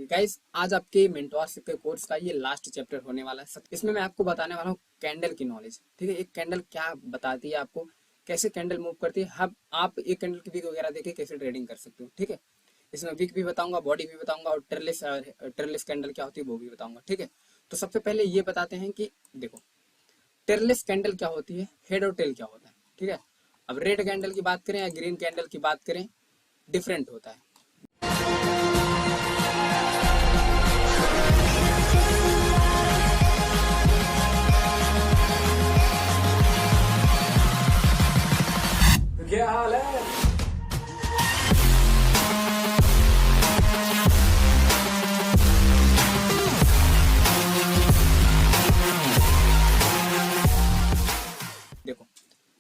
Guys आज आपके mentorship के कोर्स का ये लास्ट चैप्टर होने वाला है। इसमें मैं आपको बताने वाला हूँ कैंडल की नॉलेज। ठीक है, एक कैंडल क्या बताती है आपको, कैसे कैंडल मूव करती है। अब आप एक कैंडल की विक वगैरह देके कैसे ट्रेडिंग कर सकते हो। ठीक है, इसमें विक भी बताऊंगा, बॉडी भी बताऊंगा और ट्रेलिस कैंडल क्या होती है वो भी बताऊंगा। ठीक है, तो सबसे पहले ये बताते हैं कि देखो टेरलेस कैंडल क्या होती है, हेड और टेल क्या होता है। ठीक है, अब रेड कैंडल की बात करें या ग्रीन कैंडल की बात करें, डिफरेंट होता है। तो क्या हाल है। देखो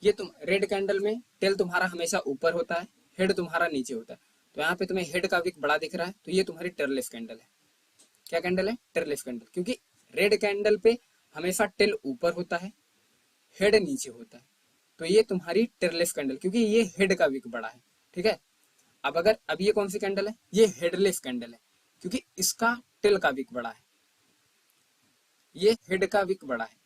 ये तुम रेड कैंडल में टेल तुम्हारा हमेशा ऊपर होता है, हेड तुम्हारा नीचे होता है। तो यहाँ पे तुम्हें हेड का विक बड़ा दिख रहा है, तो ये तुम्हारी टेरलेस कैंडल है। क्या कैंडल है? टेरलेस कैंडल। क्योंकि रेड कैंडल पे हमेशा टेल ऊपर होता है, हेड नीचे होता है। तो ये तुम्हारी टेरलेस कैंडल, क्योंकि ये हेड का विक बड़ा है। ठीक है, अब ये कौन सी कैंडल है? ये हेडलेस कैंडल है, क्योंकि इसका टेल का विक बड़ा है, ये हेड का विक बड़ा है।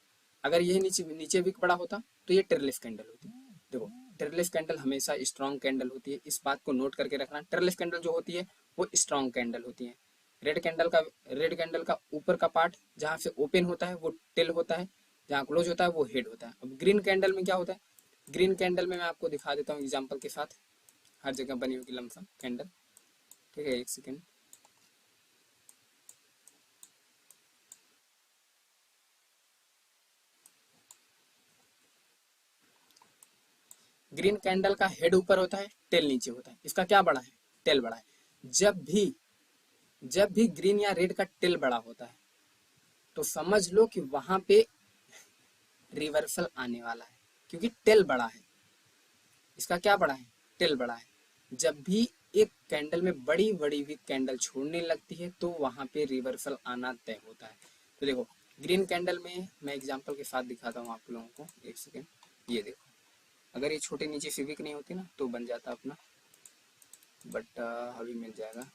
अगर ये नीचे नीचे विक बड़ा होता तो ये टेरलेस कैंडल होती। देखो टेरलेस कैंडल हमेशा स्ट्रॉन्ग कैंडल होती है, इस बात को नोट करके रखना। टेरलेस कैंडल जो होती है वो स्ट्रॉन्ग कैंडल होती है। रेड कैंडल का ऊपर का पार्ट जहां से ओपन होता है वो टेल होता है, जहां क्लोज होता है वो हेड होता है। अब ग्रीन कैंडल में क्या होता है? ग्रीन कैंडल में मैं आपको दिखा देता हूँ एग्जाम्पल के साथ, हर जगह बनी होगी लमसम कैंडल। ठीक है, एक सेकेंड। ग्रीन कैंडल का हेड ऊपर होता है, टेल नीचे होता है। इसका क्या बड़ा है? टेल बड़ा है। जब भी ग्रीन या रेड का टेल बड़ा होता है तो समझ लो कि वहां पे रिवर्सल आने वाला है, क्योंकि टेल बड़ा है। इसका क्या बड़ा है? टेल बड़ा है। जब भी एक कैंडल में बड़ी बड़ी वीक कैंडल छोड़ने लगती है तो वहां पे रिवर्सल आना तय होता है। तो देखो ग्रीन कैंडल में मैं एग्जांपल के साथ दिखाता हूँ आप लोगों को, एक सेकेंड। ये देखो, अगर ये छोटे नीचे से वीक नहीं होती ना तो बन जाता अपना, बट अभी मिल जाएगा।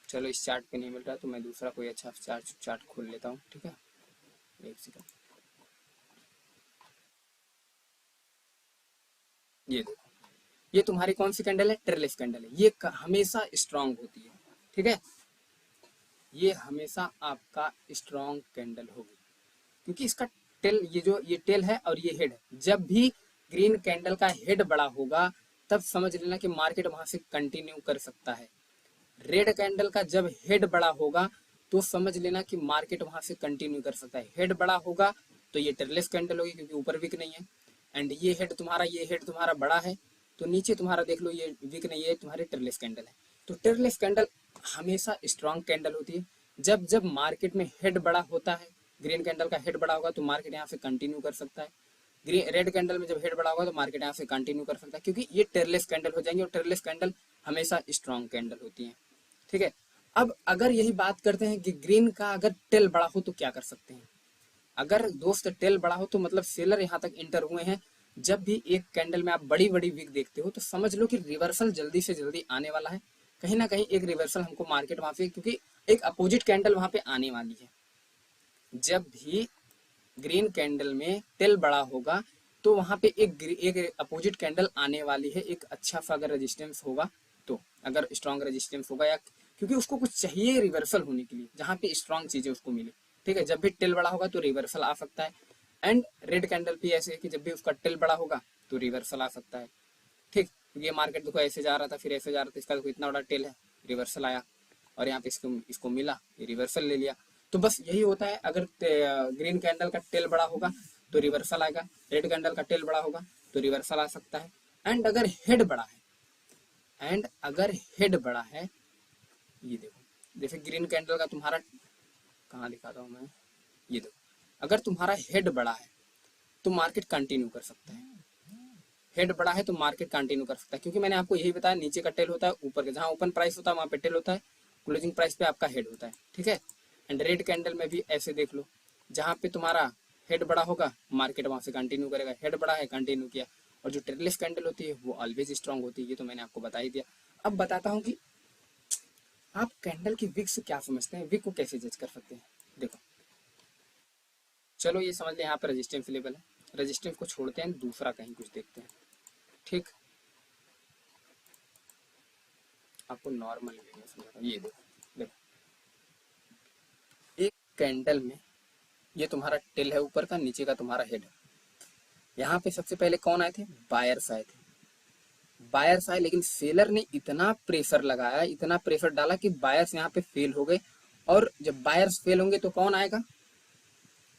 चलो इस चार्ट पे नहीं मिल रहा तो मैं दूसरा कोई अच्छा चार्ट खोल लेता हूँ। ठीक है, एक सेकेंड। ये देखो, ये तुम्हारी कौन सी कैंडल है? ट्रेलिस कैंडल है। ये हमेशा स्ट्रांग होती है। ठीक है, ये हमेशा आपका स्ट्रांग कैंडल होगी, क्योंकि इसका टेल, ये टेल है और ये हेड है। जब भी ग्रीन कैंडल का हेड बड़ा होगा तब समझ लेना कि मार्केट वहां से कंटिन्यू कर सकता है। रेड कैंडल का जब हेड बड़ा होगा तो समझ लेना कि मार्केट वहां से कंटिन्यू कर सकता है। हेड बड़ा होगा तो ये टेरलेस कैंडल होगी, क्योंकि ऊपर विक नहीं है। एंड ये हेड तुम्हारा बड़ा है तो नीचे तुम्हारा देख लो ये विक नहीं है, तुम्हारी टेरलेस कैंडल है। तो टेरलेस कैंडल हमेशा स्ट्रॉन्ग कैंडल होती है। जब जब मार्केट में हेड बड़ा होता है, ग्रीन कैंडल का हेड बड़ा होगा तो मार्केट यहाँ से कंटिन्यू कर सकता है। रेड कैंडल में जब हेड बड़ा होगा तो मार्केट यहाँ से कंटिन्यू कर सकता है, क्योंकि ये टेरलेस कैंडल हो जाएंगे और टेरलेस कैंडल हमेशा स्ट्रॉन्ग कैंडल होती है। ठीक है, अब अगर यही बात करते हैं कि ग्रीन का अगर टेल बड़ा हो तो क्या कर सकते हैं। अगर दोस्त टेल बड़ा हो तो मतलब सेलर यहाँ तक इंटर हुए हैं। जब भी एक कैंडल में आप बड़ी बड़ी विक देखते हो तो समझ लो कि रिवर्सल जल्दी से जल्दी आने वाला है। कहीं ना कहीं एक रिवर्सल हमको मार्केट वहां पे, क्योंकि एक अपोजिट कैंडल वहां पे आने वाली है। जब भी ग्रीन कैंडल में टेल बड़ा होगा तो वहां पे एक अपोजिट कैंडल आने वाली है, एक अच्छा सा अगर रेजिस्टेंस होगा तो, अगर स्ट्रॉन्ग रेजिस्टेंस होगा, या क्योंकि उसको कुछ चाहिए रिवर्सल होने के लिए, जहां पे स्ट्रॉन्ग चीजें उसको मिले। ठीक है, जब भी टेल बड़ा होगा तो रिवर्सल आ सकता है। एंड रेड कैंडल भी ऐसे है कि जब भी उसका टेल बड़ा होगा तो रिवर्सल आ सकता है। ठीक, क्योंकि ये मार्केट देखो ऐसे जा रहा था फिर ऐसे जा रहा था, इसका देखो इतना बड़ा टेल है, रिवर्सल आया और यहाँ पे इसको मिला, ये रिवर्सल ले लिया। तो बस यही होता है, अगर ग्रीन कैंडल का टेल बड़ा होगा तो रिवर्सल आएगा, रेड कैंडल का टेल बड़ा होगा तो रिवर्सल आ सकता है। एंड अगर हेड बड़ा है, ये देखो जैसे ग्रीन कैंडल का तुम्हारा, कहाँ दिखाता हूँ मैं, ये देखो अगर तुम्हारा हेड बड़ा है तो मार्केट कंटिन्यू कर सकता है। हेड बड़ा है तो मार्केट कंटिन्यू कर सकता है, क्योंकि मैंने आपको यही बताया, नीचे का टेल होता है, ऊपर के जहां ओपन प्राइस होता है वहां पे टेल होता है, क्लोजिंग प्राइस पे आपका हेड होता है। ठीक है, एंड रेड कैंडल में भी ऐसे देख लो, जहां पे तुम्हारा हेड बड़ा होगा मार्केट वहां से कंटिन्यू करेगा, हेड बड़ा है कंटिन्यू किया। और जो ट्रेडलेस कैंडल होती है वो ऑलवेज स्ट्रांग होती है, ये तो मैंने आपको बता ही दिया। अब बताता हूँ कि आप कैंडल की विक से क्या समझते हैं, विक को कैसे जज कर सकते हैं? देखो, चलो ये समझ लें यहाँ पर रेजिस्टेंस लेवल है, रेजिस्टेंस को छोड़ते हैं, दूसरा कहीं कुछ देखते हैं। ठीक, आपको नॉर्मल वे में समझा रहा हूँ। ये देखो, देखो एक कैंडल में ये तुम्हारा टेल है ऊपर का, नीचे का तुम्हारा हेड है। यहाँ पे सबसे पहले कौन आए थे? बायर्स आए थे। बायर्स आए, लेकिन सेलर ने इतना प्रेशर लगाया, इतना प्रेशर डाला कि बायर्स यहाँ पे फेल हो गए। और जब बायर्स फेल होंगे तो कौन आएगा?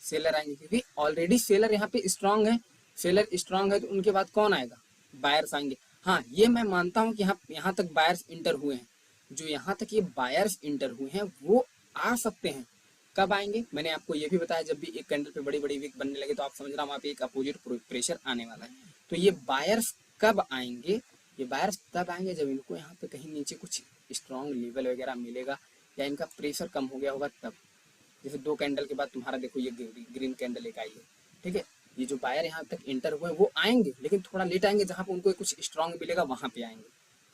सेलर आएंगे, क्योंकि ऑलरेडी सेलर यहाँ पे स्ट्रांग है। सेलर स्ट्रांग है तो उनके बाद कौन आएगा? बायर्स आएंगे। हाँ, ये मैं मानता हूँ कि यहाँ तक बायर्स इंटर हुए हैं। जो यहाँ तक ये बायर्स इंटर हुए हैं वो आ सकते हैं। कब आएंगे? मैंने आपको ये भी बताया, जब भी एक कैंडल पे बड़ी बड़ी विक बनने लगे तो आप समझ रहा, वहां पे एक अपोजिट प्रेशर आने वाला है। तो ये बायर्स कब आएंगे? ये बायर्स तब आएंगे जब इनको यहाँ पे कहीं नीचे कुछ स्ट्रॉन्ग लेवल वगैरह मिलेगा, या इनका प्रेशर कम हो गया होगा तब। जैसे 2 कैंडल के बाद तुम्हारा देखो ये ग्रीन कैंडल एक आई है, ठीक है। ये जो बायर यहाँ तक एंटर हुए वो आएंगे, लेकिन थोड़ा लेट आएंगे, जहां पे उनको कुछ स्ट्रांग मिलेगा वहां पे आएंगे,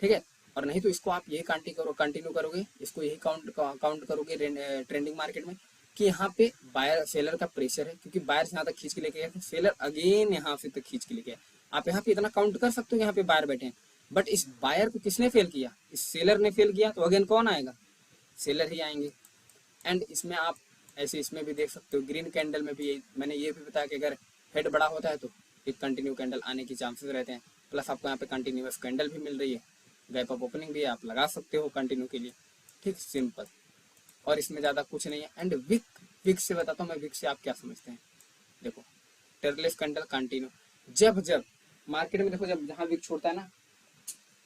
ठीक है। और नहीं तो इसको आप यही कंटिन्यू करोगे, इसको यही काउंट करोगे ट्रेंडिंग मार्केट में, कि यहाँ पे बायर सेलर का प्रेशर है, क्योंकि बायर यहाँ तक खींच के लेके गए, सेलर अगेन यहाँ से तक खींच के लेके गए। आप यहाँ पे इतना काउंट कर सकते हो यहाँ पे बायर बैठे हैं, बट इस बायर को किसने फेल किया? इस सेलर ने फेल किया, तो अगेन कौन आएगा? सेलर ही आएंगे। एंड इसमें आप ऐसे इसमें भी देख सकते हो, ग्रीन कैंडल में भी मैंने ये भी बताया कि अगर हेड बड़ा होता है तो एक कंटिन्यू कैंडल आने के चांसेस रहते हैं। प्लस आपको यहाँ पे कंटिन्यूअस कैंडल भी मिल रही है, गैप अप ओपनिंग भी आप लगा सकते हो कंटिन्यू के लिए, ठीक, सिंपल। और इसमें ज़्यादा कुछ नहीं है। एंड विक, विक से बताता हूँ मैं, विक से आप क्या समझते हैं। देखो, टेरलेस कैंडल कंटिन्यू, जब जब मार्केट में देखो, जब जहाँ विक छोड़ता है ना,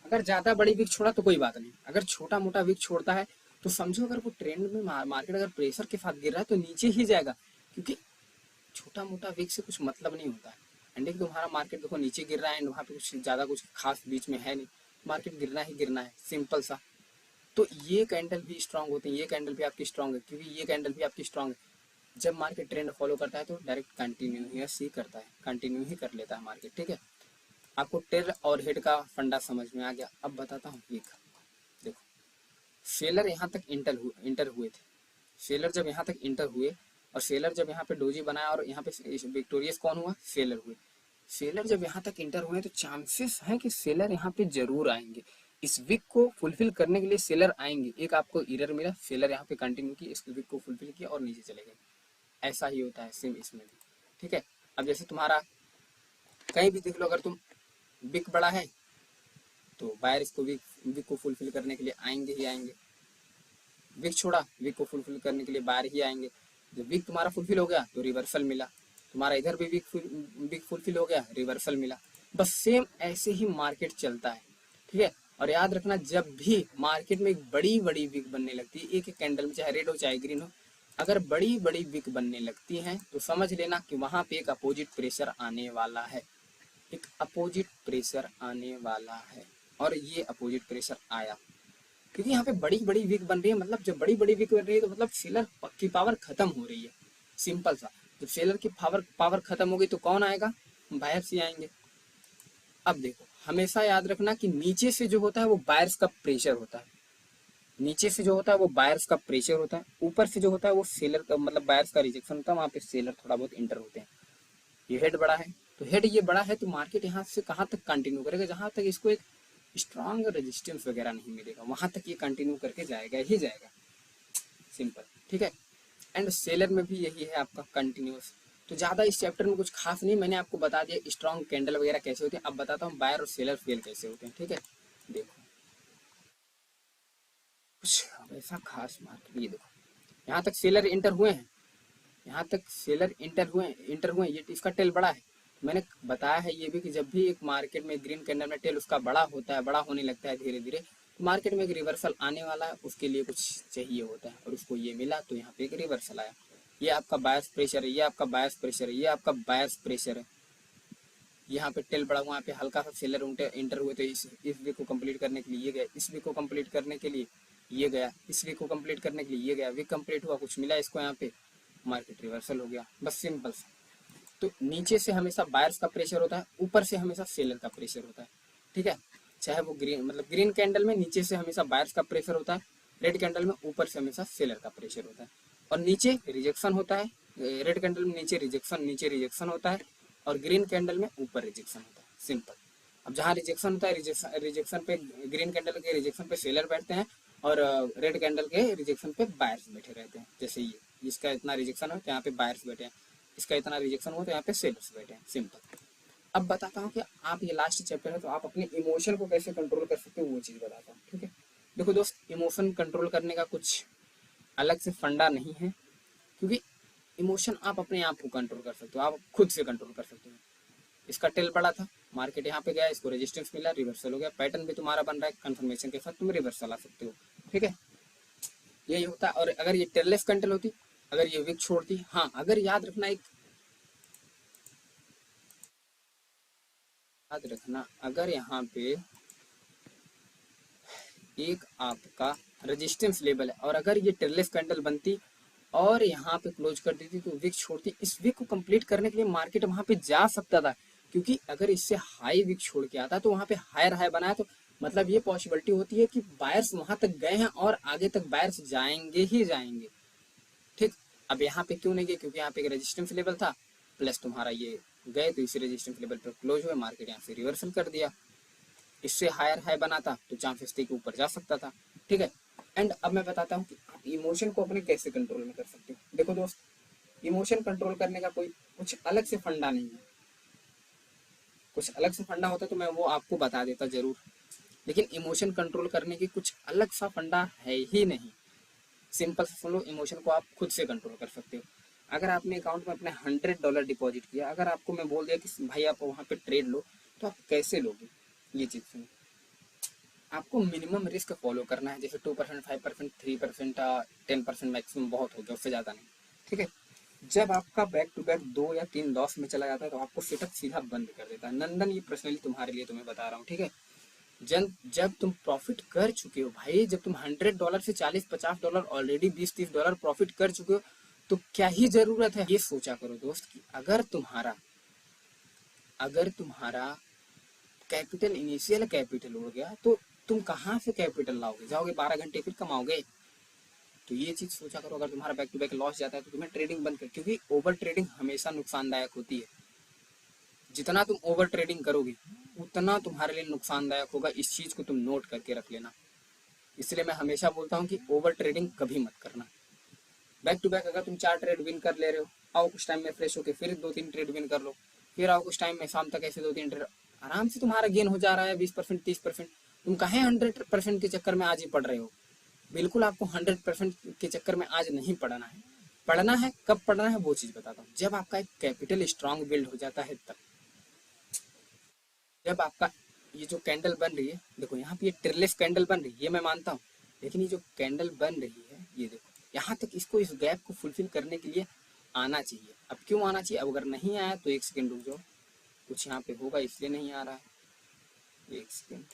अगर ज्यादा बड़ी विक छोड़ा तो कोई बात नहीं, अगर छोटा मोटा विक छोड़ता है तो समझो अगर वो ट्रेंड में मार्केट अगर प्रेशर के साथ गिर रहा है तो नीचे ही जाएगा, क्योंकि छोटा मोटा विक से कुछ मतलब नहीं होता है। एंड एक तुम्हारा मार्केट देखो नीचे गिर रहा है, एंड वहाँ पे कुछ ज्यादा कुछ खास बीच में है नहीं, मार्केट गिरना ही गिरना है, सिंपल सा। तो ये कैंडल भी स्ट्रांग होती है, ये कैंडल भी आपकी स्ट्रांग है, क्योंकि ये कैंडल भी आपकी स्ट्रांग है। जब मार्केट ट्रेंड फॉलो करता है तो डायरेक्ट कंटिन्यू ही करता है, कंटिन्यू ही कर लेता है मार्केट, ठीक है। आपको टेल और हेड का फंडा समझ में आ गया। अब बताता हूँ विक। देखो, सेलर यहाँ तक इंटर हुए थे, सेलर जब यहाँ तक इंटर हुए, और सेलर जब यहाँ पे डोजी बनाया और यहाँ पे विक्टोरियस कौन हुआ? सेलर हुए। सेलर जब यहाँ तक इंटर हुए तो चांसेस है कि सेलर यहाँ पे जरूर आएंगे, इस विक को फुलफिल करने के लिए सेलर आएंगे। एक आपको एरर मिला, सेलर यहाँ पे कंटिन्यू की, इस विक को फुलफिल किया और नीचे चले गए। ऐसा ही होता है सेम इसमें भी, ठीक है। अब जैसे तुम्हारा कहीं भी देख लो, अगर तुम विक बड़ा है तो बायर इसको विक को फुलफिल करने के लिए आएंगे ही आएंगे। विक छोड़ा, विक को फुलफिल करने के लिए बायर ही आएंगे। जब विक तुम्हारा फुलफिल हो गया तो रिवर्सल मिला, तुम्हारा इधर भी विक फुलफिल हो गया, रिवर्सल मिला। बस सेम ऐसे ही मार्केट चलता है, ठीक है। और याद रखना, जब भी मार्केट में एक बड़ी बड़ी विक बनने लगती है, एक एक कैंडल में, चाहे रेड हो चाहे ग्रीन हो, अगर बड़ी बड़ी विक बनने लगती हैं तो समझ लेना कि वहां पे एक अपोजिट प्रेशर आने वाला है, एक अपोजिट प्रेशर आने वाला है। और ये अपोजिट प्रेशर आया, क्योंकि यहाँ पे बड़ी बड़ी विक बन रही है, मतलब जब बड़ी बड़ी विक बन रही है तो मतलब सेलर की पावर खत्म हो रही है, सिंपल सा। जब सेलर की पावर खत्म होगी तो कौन आएगा? बायर्स ही आएंगे। अब देखो, हमेशा याद रखना कि नीचे से जो होता है वो बायर्स का प्रेशर होता है, नीचे से जो होता है वो बायर्स का प्रेशर होता है, ऊपर से जो होता है वो सेलर का, मतलब बायर्स का रिजेक्शन होता है, वहां पे सेलर थोड़ा बहुत इंटर होते हैं। ये हेड बड़ा है तो हेड ये बड़ा है तो मार्केट यहाँ से कहाँ तक कंटिन्यू करेगा? जहां तक इसको एक स्ट्रॉन्ग रेजिस्टेंस वगैरह नहीं मिलेगा वहां तक ये कंटिन्यू करके जाएगा ही जाएगा, सिंपल, ठीक है। एंड सेलर में भी यही है आपका कंटिन्यूस। तो ज्यादा इस चैप्टर में कुछ खास नहीं, मैंने आपको बता दिया स्ट्रॉन्ग कैंडल वगैरह कैसे होते हैं। अब बताता हूँ बायर और सेलर फेल कैसे होते हैं, ठीक है। देखो, कुछ ऐसा खास मार्केट, ये देखो यहाँ तक सेलर इंटर हुए हैं, यहाँ तक सेलर इंटर हुए, ये इसका टेल बड़ा है। मैंने बताया है ये भी कि जब भी एक मार्केट में ग्रीन कैंडल में टेल उसका बड़ा होता है, बड़ा होने लगता है धीरे धीरे, तो मार्केट में एक रिवर्सल आने वाला है, उसके लिए कुछ चाहिए होता है, और उसको ये मिला तो यहाँ पे एक रिवर्सल आया। ये आपका बायस प्रेशर है, ये आपका बायस प्रेशर है, ये आपका बायस प्रेशर है। यहाँ पे टेल बड़ा, वहाँ पे हल्का सा सेलर इंटर हुए तो इस वीक को कंप्लीट करने के लिए ये गया, इस वीक को कंप्लीट करने के लिए ये गया, इस वीक को कंप्लीट करने के लिए ये गया, वीक कंप्लीट हुआ, कुछ मिला इसको, यहाँ पे मार्केट रिवर्सल हो गया, बस सिंपल सा। तो नीचे से हमेशा बायर्स का प्रेशर होता है, ऊपर से हमेशा सेलर का प्रेशर होता है, ठीक है। चाहे वो ग्रीन, मतलब ग्रीन कैंडल में नीचे से हमेशा बायर्स का प्रेशर होता है, रेड कैंडल में ऊपर से हमेशा सेलर का प्रेशर होता है और नीचे रिजेक्शन होता है। रेड कैंडल में नीचे रिजेक्शन होता है और ग्रीन कैंडल में ऊपर रिजेक्शन होता है, सिंपल। अब जहाँ रिजेक्शन होता है, रिजेक्शन पे ग्रीन कैंडल के रिजेक्शन पे सेलर बैठते हैं और रेड कैंडल के रिजेक्शन पे बायर्स बैठे रहते हैं। जैसे ये इसका इतना रिजेक्शन हो तो यहाँ पे बायर्स बैठे हैं, इसका इतना रिजेक्शन हो तो यहाँ पे सेलर्स बैठे हैं, सिंपल। अब बताता हूँ कि आप, ये लास्ट चैप्टर है तो आप अपने इमोशन को कैसे कंट्रोल कर सकते हो वो चीज़ बताता हूँ, ठीक है। देखो दोस्त, इमोशन कंट्रोल करने का कुछ अलग से फंडा नहीं है, क्योंकि इमोशन आप अपने आप को कंट्रोल कर सकते हो, आप खुद से कंट्रोल कर सकते हो। इसका टेल बड़ा था, मार्केट यहाँ पे गया, इसको रेजिस्टेंस मिला, रिवर्सल हो गया, पैटर्न भी तुम्हारा बन रहा है, कंफर्मेशन के साथ तुम रिवर्सल आ सकते हो, ठीक है। यही होता है। और अगर ये टेललेस कैंडल होती, अगर ये विक छोड़ती, हाँ, अगर याद रखना, एक याद रखना, अगर यहाँ पे एक आपका रेजिस्टेंस लेवल है और अगर ये टेललेस कैंडल बनती और यहाँ पे क्लोज कर देती तो विक छोड़ती, इस विक को कंप्लीट करने के लिए मार्केट वहां पे जा सकता था, क्योंकि अगर इससे हाई विक छोड़ के आता तो वहां पे हायर हाई बनाया तो मतलब ये पॉसिबिलिटी होती है कि बायर्स वहां तक गए हैं और आगे तक बायर्स जाएंगे ही जाएंगे, ठीक। अब यहाँ पे क्यों नहीं गए, क्योंकि यहाँ पे एक रेजिस्टेंस लेवल था, प्लस तुम्हारा ये गए तो इसी रेजिस्टेंस लेवल पर क्लोज हुए, मार्केट यहाँ से रिवर्सल कर दिया। इससे हायर हाई बनाता तो चांसेस थे कि ऊपर जा सकता था, ठीक है। एंड अब मैं बताता हूँ कि आप इमोशन को अपने कैसे कंट्रोल में कर सकते हो। देखो दोस्त, इमोशन कंट्रोल करने का कोई कुछ अलग से फंडा नहीं है, कुछ अलग से फंडा होता तो मैं वो आपको बता देता जरूर, लेकिन इमोशन कंट्रोल करने की कुछ अलग सा फंडा है ही नहीं। सिंपल से सुन लो, इमोशन को आप खुद से कंट्रोल कर सकते हो। अगर आपने अकाउंट में अपने $100 डिपॉजिट किया, अगर आपको मैं बोल दिया कि भाई आप वहाँ पे ट्रेड लो, तो आप कैसे लोगे, ये चीज़ सुनो। आपको मिनिमम रिस्क फॉलो करना है, जैसे 2%, 5%, 3%, 10% मैक्सिमम बहुत हो गया, उससे ज़्यादा नहीं, ठीक है। जब आपका बैक टू बैक 2 या 3 लॉस में चला जाता है तो आपको सेटअप सीधा बंद कर देता है। नंदन, ये पर्सनली तुम्हारे लिए तुम्हें बता रहा हूँ, ठीक है। जब तुम प्रॉफिट कर चुके हो भाई, जब तुम $100 से $40-50 ऑलरेडी $20-30 प्रॉफिट कर चुके हो, तो क्या ही जरूरत है, ये सोचा करो दोस्त कि अगर तुम्हारा कैपिटल, इनिशियल कैपिटल हो गया तो तुम कहाँ से कैपिटल लाओगे, जाओगे 12 घंटे फिर कमाओगे। तो ये चीज सोचा करो, अगर तुम्हारा बैक टू बैक लॉस जाता है तो तुम्हें ट्रेडिंग बंद कर, क्योंकि ओवर ट्रेडिंग हमेशा नुकसानदायक होती है। जितना तुम ओवर ट्रेडिंग करोगे उतना तुम्हारे लिए नुकसानदायक होगा, इस चीज को तुम नोट करके रख लेना। इसलिए मैं हमेशा बोलता हूँ कि ओवर ट्रेडिंग कभी मत करना। बैक टू बैक अगर तुम 4 ट्रेड विन कर ले रहे हो, आओ कुछ टाइम में फ्रेश होके फिर 2-3 ट्रेड विन कर लो, फिर आओ कुछ टाइम में शाम तक ऐसे 2-3 ट्रेड, आराम से तुम्हारा गेन हो जा रहा है 20%, 30%। तुम कहे 100% के चक्कर में आज ही पढ़ रहे हो, बिल्कुल आपको 100% के चक्कर में आज नहीं पढ़ना है। पढ़ना है कब पढ़ना है वो चीज बताता हूँ, जब आपका एक कैपिटल स्ट्रांग बिल्ड हो जाता है तब। जब आपका ये जो कैंडल बन रही है, देखो यहाँ पे ये ट्रेललेस कैंडल बन रही है, ये मैं मानता हूँ, लेकिन ये जो कैंडल बन रही है, ये देखो यहाँ तक, इसको, इस गैप को फुलफिल करने के लिए आना चाहिए। अब क्यों आना चाहिए, अब अगर नहीं आया तो 1 सेकेंड रुक जाओ, कुछ यहाँ पे होगा इसलिए नहीं आ रहा है। 1 सेकेंड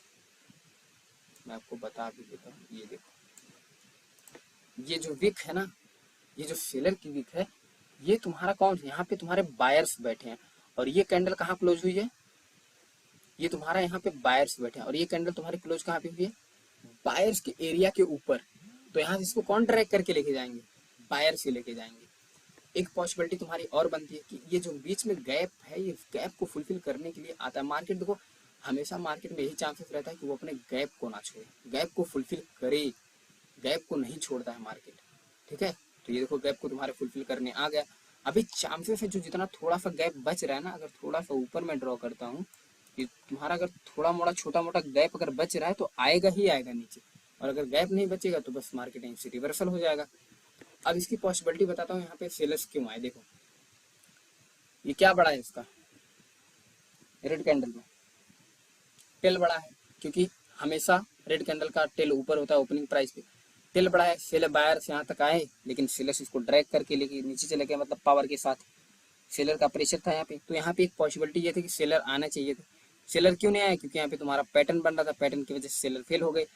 मैं आपको बता भी देता हूँ। ये देखो, ये जो विक है ना, ये जो सेलर की विक है, ये तुम्हारा कौन, यहाँ पे तुम्हारे बायर्स बैठे हैं और ये कैंडल कहाँ क्लोज हुई है, ये तुम्हारा यहाँ पे बायर्स बैठे हैं और ये कैंडल तुम्हारी क्लोज कहाँ पे हुई है, बायर्स के एरिया के ऊपर। तो यहाँ से इसको कौन ड्रैग करके लेके जाएंगे, बायर्स ही लेके जाएंगे। एक पॉसिबिलिटी तुम्हारी और बनती है कि ये जो बीच में गैप है, ये गैप को फुलफिल करने के लिए आता है मार्केट। देखो हमेशा मार्केट में यही चांसेस रहता है कि वो अपने गैप को ना छोड़े, गैप को फुलफिल करे, गैप को नहीं छोड़ता है मार्केट, ठीक है। तो ये देखो गैप को तुम्हारे फुलफिल करने आ गया। अभी चांसेस है जो जितना थोड़ा सा गैप बच रहा है ना, अगर थोड़ा सा ऊपर में ड्रॉ करता हूँ, कि तुम्हारा अगर थोड़ा मोड़ा छोटा मोटा गैप अगर बच रहा है तो आएगा ही आएगा नीचे, और अगर गैप नहीं बचेगा तो बस मार्केट यहीं से रिवर्सल हो जाएगा। अब इसकी पॉसिबिलिटी बताता हूँ यहाँ पे सेलर्स क्यों आए। देखो ये क्या बड़ा है, इसका रेड कैंडल में टेल बड़ा है, क्योंकि हमेशा रेड कैंडल का टेल ऊपर होता है ओपनिंग प्राइस पे, टेल बड़ा है। सेलर बायर्स यहाँ तक आए लेकिन सेलर्स इसको ड्रैग करके लेके नीचे चले गए, मतलब पावर के साथ, सेलर का प्रेशर था यहाँ पे। तो यहाँ पे एक पॉसिबिलिटी ये थी कि सेलर आना चाहिए थे, सेलर क्यों नहीं आया, क्योंकि यहाँ पे तुम्हारा पैटर्न बन रहा था, पैटर्न की वजह से सेलर फेल हो गए।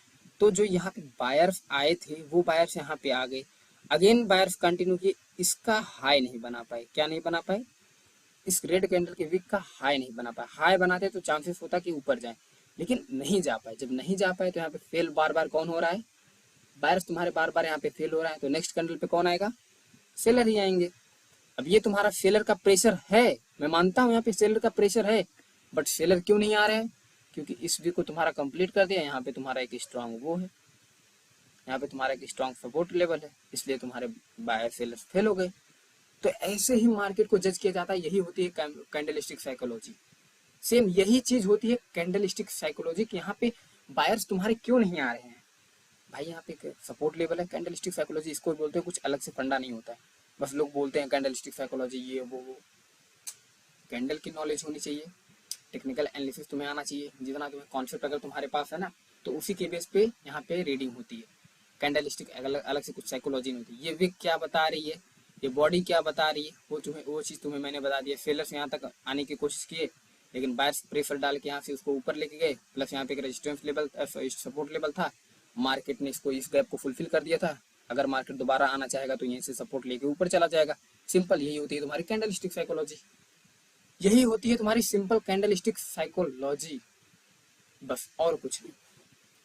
तो जो यहाँ पे बायर्स आए थे वो बायर्स यहाँ पे आ गए, अगेन बायर्स कंटिन्यू किए, इसका हाई नहीं बना पाए। क्या नहीं बना पाए, इस रेड कैंडल के विक का हाई नहीं बना पाए। हाई बनाते तो चांसेस होता कि ऊपर जाए, लेकिन नहीं जा पाए। जब नहीं जा पाए तो यहाँ पे फेल बार बार कौन हो रहा है, बायर्स तुम्हारे बार बार यहाँ पे फेल हो रहा है, तो नेक्स्ट कैंडल पे कौन आएगा? सेलर ही आएंगे। अब ये तुम्हारा सेलर का प्रेशर है, मैं मानता हूँ यहाँ पे सेलर का प्रेशर है, बट सेलर क्यों नहीं आ रहे हैं? क्योंकि इस वीक को तुम्हारा कंप्लीट कर दिया, यहाँ पे तुम्हारा एक स्ट्रांग वो है, यहाँ पे तुम्हारा एक स्ट्रांग सपोर्ट लेवल है, इसलिए तुम्हारे बायर सेलर्स फेल हो गए। तो ऐसे ही मार्केट को जज किया जाता है, यही होती है कैंडलस्टिक साइकोलॉजी। सेम यही चीज होती है कैंडलस्टिक साइकोलॉजी कि यहाँ पे बायर्स तुम्हारे क्यों नहीं आ रहे हैं। भाई यहाँ पे सपोर्ट लेवल है, कैंडलस्टिक साइकोलॉजी इसको बोलते हैं, कुछ अलग से फंडा नहीं होता है। बस लोग बोलते हैं कैंडलस्टिक साइकोलॉजी ये वो। कैंडल की नॉलेज होनी चाहिए, टेक्निकल एनालिसिस तुम्हें आना चाहिए, जितना तुम्हें कॉन्सेप्ट अगर तुम्हारे पास है ना, तो उसी के बेस पे यहाँ पे रीडिंग होती है। कैंडलस्टिक अलग अलग से कुछ साइकोलॉजी नहीं होती। ये विक क्या बता रही है, ये बॉडी क्या बता रही है, वो चीज़ तुम्हें मैंने बता दी है। सेलर्स यहाँ तक आने की कोशिश किए, लेकिन बायर्स प्रेशर डाल के यहाँ से उसको ऊपर लेके गए, प्लस यहाँ पे एक रेजिस्टेंस लेवल सपोर्ट लेवल था, मार्केट ने इसको इस गैप को फुलफिल कर दिया था। अगर मार्केट दोबारा आना चाहेगा तो यहीं से सपोर्ट लेके ऊपर चला जाएगा। सिंपल यही होती है तुम्हारी कैंडलस्टिक साइकोलॉजी, यही होती है तुम्हारी सिंपल कैंडलस्टिक साइकोलॉजी, बस और कुछ नहीं।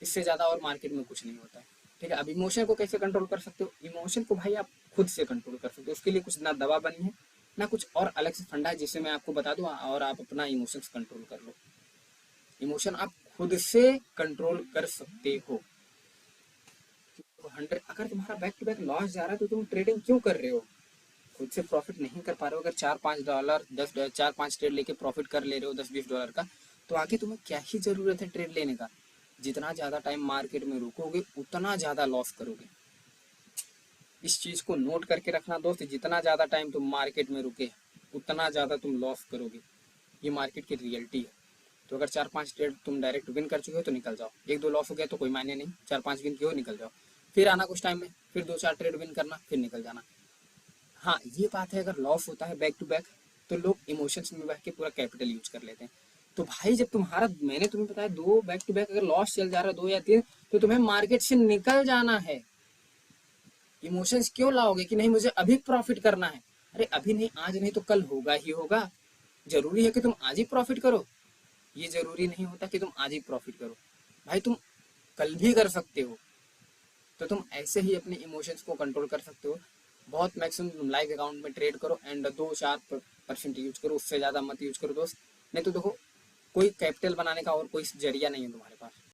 इससे ज्यादा और मार्केट में कुछ नहीं होता है। ठीक है, अब इमोशन को कैसे कंट्रोल कर सकते हो? इमोशन को भाई आप खुद से कंट्रोल कर सकते हो, उसके लिए कुछ ना दवा बनी है ना कुछ और अलग से फंडा है जिससे मैं आपको बता दूं और आप अपना इमोशंस कंट्रोल कर लो। इमोशन आप खुद से कंट्रोल कर सकते हो। 100 अगर तुम्हारा बैक टू बैक लॉस जा रहा है तो तुम ट्रेडिंग क्यों कर रहे हो? खुद से प्रॉफिट नहीं कर पा रहे हो। अगर $4-5 4-5 ट्रेड लेके प्रॉफिट कर ले रहे हो $10-20 का, तो आगे तुम्हें क्या ही जरूरत है ट्रेड लेने का? जितना ज्यादा टाइम मार्केट में रुकोगे उतना ज्यादा लॉस करोगे। इस चीज को नोट करके रखना दोस्त, जितना ज्यादा टाइम तुम मार्केट में रुके उतना ज्यादा तुम लॉस करोगे। ये मार्केट की रियलिटी है। तो अगर 4-5 ट्रेड तुम डायरेक्ट विन कर चुके हो तो निकल जाओ, 1-2 लॉस हो गया तो कोई मायने नहीं, 4-5 विन किए हो निकल जाओ, फिर आना कुछ टाइम में, फिर 2-4 ट्रेड विन करना, फिर निकल जाना। हाँ ये बात है, अगर लॉस होता है बैक टू बैक तो लोग इमोशंस में बह के पूरा कैपिटल यूज कर लेते हैं। तो भाई जब तुम्हारा, मैंने तुम्हें बताया 2 बैक टू बैक अगर लॉस चल जा रहा है 2 या 3, तो तुम्हें मार्केट से निकल जाना है। इमोशंस क्यों लाओगे कि नहीं मुझे अभी प्रॉफिट करना है? अरे अभी नहीं, आज नहीं तो कल होगा ही होगा। जरूरी है कि तुम आज ही प्रॉफिट करो? ये जरूरी नहीं होता कि तुम आज ही प्रॉफिट करो। भाई तुम कल भी कर सकते हो। तो तुम ऐसे ही अपने इमोशंस को कंट्रोल कर सकते हो। बहुत मैक्सिमम तुम लाइव अकाउंट में ट्रेड करो एंड 2-4% यूज करो, उससे ज्यादा मत यूज करो दोस्त। नहीं तो देखो कोई कैपिटल बनाने का और कोई जरिया नहीं है तुम्हारे पास।